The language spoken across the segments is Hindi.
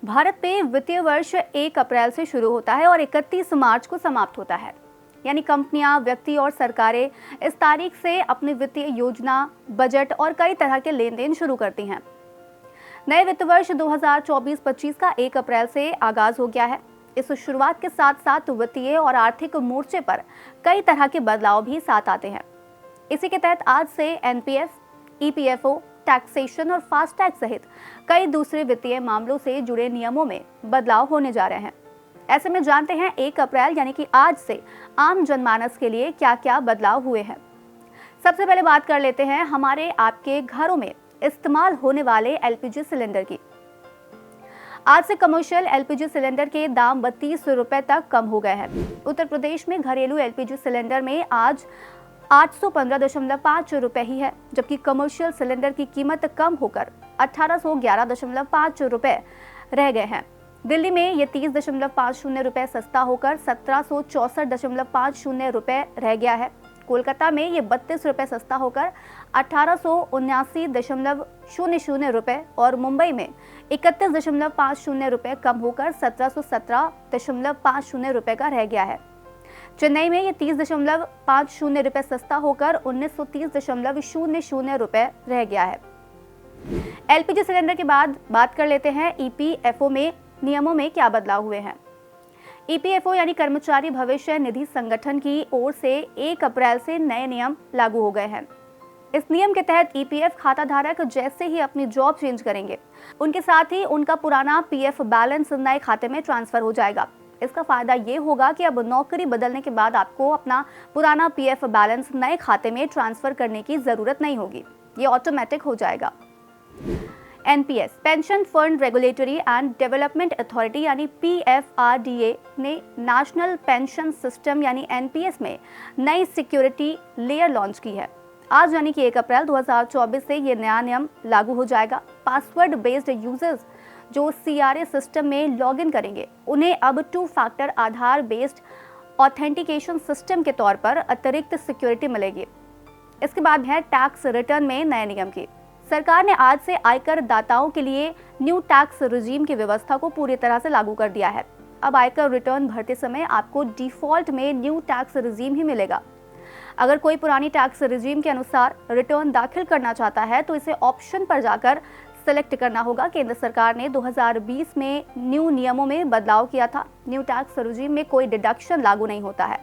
भारत में वित्तीय वर्ष 1 अप्रैल से शुरू होता है और 31 मार्च को समाप्त होता है। यानी कंपनियां, व्यक्ति और सरकारें इस तारीख से अपनी वित्तीय योजना, बजट और कई तरह के लेन देन शुरू करती हैं। नए वित्त वर्ष 2024-25 का 1 अप्रैल से आगाज हो गया है। इस शुरुआत के साथ साथ वित्तीय और आर्थिक मोर्चे पर कई तरह के बदलाव भी साथ आते हैं। इसी के तहत आज से एनपीएस, ईपीएफओ, टैक्सेशन और फास्टैग सहित कई दूसरे वित्तीय मामलों से जुड़े नियमों में बदलाव होने जा रहे हैं। ऐसे में जानते हैं 1 अप्रैल यानी कि आज से आम जनमानस के लिए क्या क्या बदलाव हुए हैं। सबसे पहले बात कर लेते हैं हमारे आपके घरों में इस्तेमाल होने वाले एलपीजी सिलेंडर की। आज से कमर्शियल एलपीजी सिलेंडर के दाम 32 रुपए तक कम हो गए हैं। उत्तर प्रदेश में घरेलू एलपीजी सिलेंडर में आज 815.5 रुपए ही है, जबकि कमर्शियल सिलेंडर की कीमत कम होकर 1811.5 रुपए रह गए हैं। दिल्ली में ये 30.50 रुपए सस्ता होकर 1764.50 रुपए रह गया है। कोलकाता में ये 32 रुपए सस्ता होकर 1879.00 रुपए और मुंबई में 31.50 रुपए कम होकर 1717.50 रुपए का रह गया है। चेन्नई में ये 30.50 रुपए सस्ता होकर 1930.00 रुपए रह गया है। एलपीजी सिलेंडर के बाद बात कर लेते हैं ईपीएफओ में नियमों में क्या बदलाव हुए हैं। ईपीएफओ यानी कर्मचारी भविष्य निधि संगठन की ओर से 1 अप्रैल से नए नियम लागू हो गए हैं। इस नियम के तहत ईपीएफ खाता धारक जैसे ही अपनी जॉब चेंज करेंगे, उनके साथ ही उनका पुराना पीएफ बैलेंस नए खाते में ट्रांसफर हो जाएगा। इसका फायदा ये होगा कि अब नौकरी बदलने के बाद आपको अपना पुराना पीएफ बैलेंस नए खाते में ट्रांसफर करने की जरूरत नहीं होगी, ये ऑटोमेटिक हो जाएगा। NPS, pension fund regulatory and development authority यानी पीएफआरडीए ने नेशनल पेंशन सिस्टम यानी एनपीएस में नई सिक्योरिटी लेयर लॉन्च की है। आज यानी कि 1 अप्रैल 2024 से ये नया नियम लागू हो जाएगा। पासवर्ड बेस्ड यूजर्स जो सीआरए सिस्टम में लॉगिन करेंगे, उन्हें अब 2 फैक्टर आधार बेस्ड ऑथेंटिकेशन सिस्टम के तौर पर अतिरिक्त सिक्योरिटी मिलेगी। इसके बाद है टैक्स रिटर्न में नए नियम की। सरकार ने आज से आयकर दाताओं के लिए न्यू टैक्स रिजीम की व्यवस्था को पूरी तरह से लागू कर दिया है। अब आयकर रिटर्न भरते समय आपको डिफॉल्ट में न्यू टैक्स रिजीम ही मिलेगा। अगर कोई पुरानी टैक्स रिजीम के अनुसार रिटर्न दाखिल करना चाहता है तो इसे ऑप्शन पर जाकर सेलेक्ट करना होगा। केंद्र सरकार ने 2020 में न्यू नियमों में बदलाव किया था। न्यू टैक्स रिजीम में कोई डिडक्शन लागू नहीं होता है।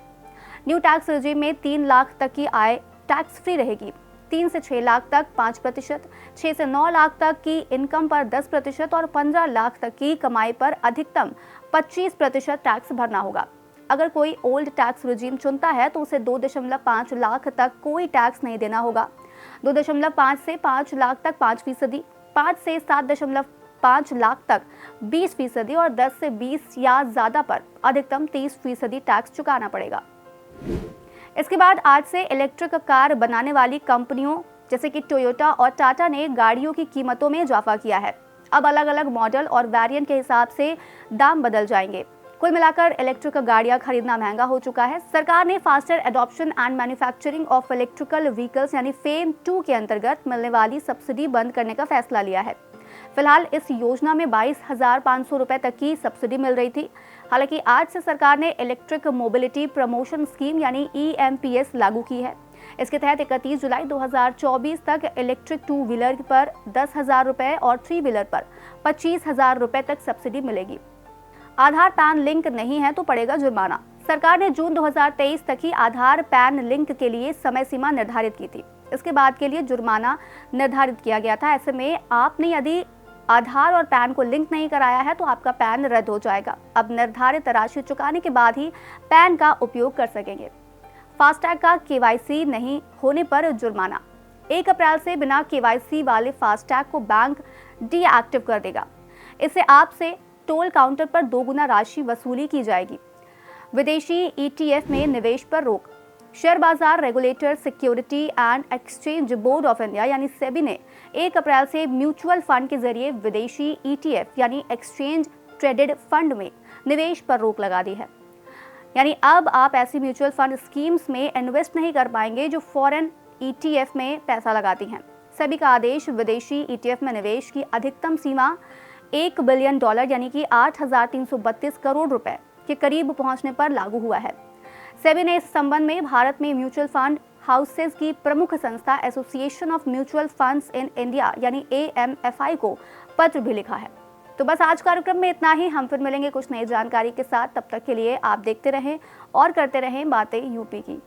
न्यू टैक्स रिजीम में 3 लाख तक की आय टैक्स फ्री रहेगी। 3 से 6 लाख तक 5%, 6 से 9 लाख तक की इनकम पर 10% और 15 लाख तक की कमाई पर अधिकतम 25% टैक्स भरना होगा। अगर कोई ओल्ड टैक्स रिजीम चुनता है तो उसे 2.5 लाख तक कोई टैक्स नहीं देना होगा। 2.5 से 5 लाख तक 5%, 5 से 7.5 लाख तक 20% और 10 से 20 या ज्यादा पर अधिकतम 30% टैक्स चुकाना पड़ेगा। इसके बाद आज से इलेक्ट्रिक कार बनाने वाली कंपनियों जैसे कि टोयोटा और टाटा ने गाड़ियों की कीमतों में इजाफा किया है। अब अलग अलग मॉडल और वेरिएंट के हिसाब से दाम बदल जाएंगे। कुल मिलाकर इलेक्ट्रिक गाड़ियां खरीदना महंगा हो चुका है। सरकार ने faster adoption and manufacturing of electrical vehicles यानी फेम 2 के अंतर्गत मिलने वाली सब्सिडी बंद करने का फैसला लिया है। फिलहाल इस योजना में 22,500 रुपए तक की सब्सिडी मिल रही थी। हालांकि आज से सरकार ने इलेक्ट्रिक मोबिलिटी प्रमोशन स्कीम यानी ईएमपीएस लागू की है। इसके तहत 31 जुलाई 2024 तक इलेक्ट्रिक 2 व्हीलर पर 10,000 रुपए और 3 व्हीलर पर 25,000 रुपए तक सब्सिडी मिलेगी। आधार पैन लिंक नहीं है तो पड़ेगा जुर्माना। सरकार ने जून 2023 तक ही आधार पैन लिंक के लिए समय सीमा निर्धारित की थी। इसके बाद के लिए जुर्माना निर्धारित किया गया था। ऐसे में आपने यदि आधार और पैन को लिंक नहीं कराया है तो आपका पैन रद्द हो जाएगा। अब निर्धारित राशि चुकाने के बाद ही पैन का उपयोग कर सकेंगे। फास्टैग का केवाईसी नहीं होने पर जुर्माना। 1 अप्रैल से बिना केवाईसी वाले फास्टैग को बैंक डीएक्टिव कर देगा। इससे आपसे टोल काउंटर पर 2 गुना राशि वसूली की जाएगी। विदेशी ईटीएफ में निवेश पर रोक। शेयर बाजार regulator security and exchange board of India यानी सेबी ने 1 अप्रैल से म्यूचुअल फंड के जरिए विदेशी ईटीएफ यानी एक्सचेंज ट्रेडेड फंड में निवेश पर रोक लगा दी है। यानी अब आप ऐसी म्यूचुअल फंड स्कीम्स में इन्वेस्ट नहीं कर पाएंगे जो फॉरेन ईटीएफ में पैसा लगाती हैं। सेबी का आदेश विदेशी ईटीएफ में निवेश की अधिकतम सीमा $1 बिलियन यानी कि 8,332 करोड़ रुपए के करीब पहुंचने पर लागू हुआ है। सेबी ने इस संबंध में भारत में म्यूचुअल फंड हाउसेस की प्रमुख संस्था association of mutual funds in India यानी AMFI को पत्र भी लिखा है। तो बस आज कार्यक्रम में इतना ही। हम फिर मिलेंगे कुछ नई जानकारी के साथ। तब तक के लिए आप देखते रहें और करते रहें बातें यूपी की।